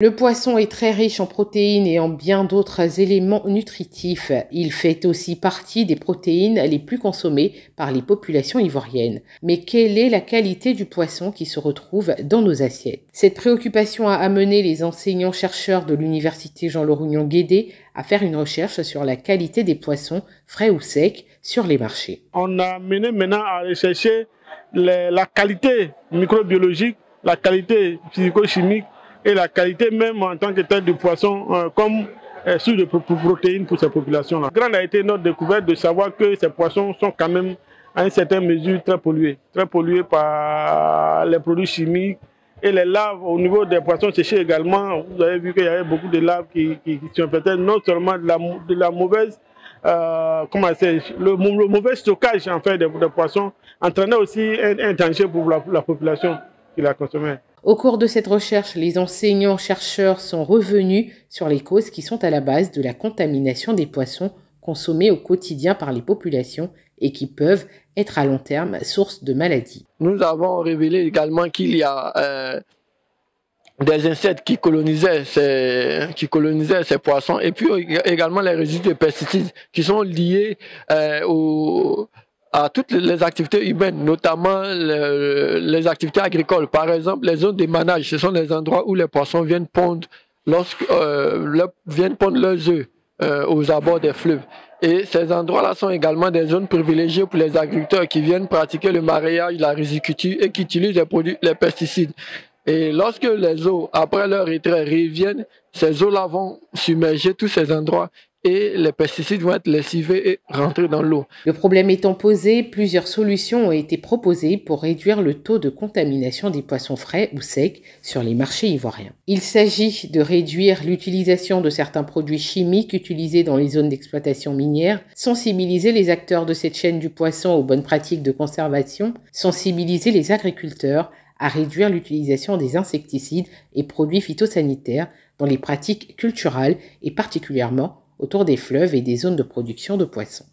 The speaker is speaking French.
Le poisson est très riche en protéines et en bien d'autres éléments nutritifs. Il fait aussi partie des protéines les plus consommées par les populations ivoiriennes. Mais quelle est la qualité du poisson qui se retrouve dans nos assiettes? Cette préoccupation a amené les enseignants-chercheurs de l'université Jean-Laurent-Guédé à faire une recherche sur la qualité des poissons, frais ou secs, sur les marchés. On a mené maintenant à rechercher la qualité microbiologique, la qualité physico-chimique et la qualité même en tant que tel du poisson comme source de protéines pour ces populations-là. Grande a été notre découverte de savoir que ces poissons sont quand même à une certaine mesure très pollués par les produits chimiques et les larves au niveau des poissons séchés également. Vous avez vu qu'il y avait beaucoup de larves qui sont peut-être non seulement de la mauvaise le mauvais stockage en fait des poissons entraînait aussi un danger pour la population qui la consommait. Au cours de cette recherche, les enseignants-chercheurs sont revenus sur les causes qui sont à la base de la contamination des poissons consommés au quotidien par les populations et qui peuvent être à long terme source de maladies. Nous avons révélé également qu'il y a des insectes qui colonisaient ces poissons et puis également les résidus de pesticides qui sont liés à toutes les activités humaines, notamment les activités agricoles. Par exemple, les zones de manage, ce sont les endroits où les poissons viennent pondre leurs œufs aux abords des fleuves. Et ces endroits-là sont également des zones privilégiées pour les agriculteurs qui viennent pratiquer le maraîchage, la riziculture et qui utilisent les pesticides. Et lorsque les eaux, après leur retrait, reviennent, ces eaux-là vont submerger tous ces endroits et les pesticides vont être lessivés et rentrer dans l'eau. Le problème étant posé, plusieurs solutions ont été proposées pour réduire le taux de contamination des poissons frais ou secs sur les marchés ivoiriens. Il s'agit de réduire l'utilisation de certains produits chimiques utilisés dans les zones d'exploitation minière, sensibiliser les acteurs de cette chaîne du poisson aux bonnes pratiques de conservation, sensibiliser les agriculteurs à réduire l'utilisation des insecticides et produits phytosanitaires dans les pratiques culturales et particulièrement autour des fleuves et des zones de production de poissons.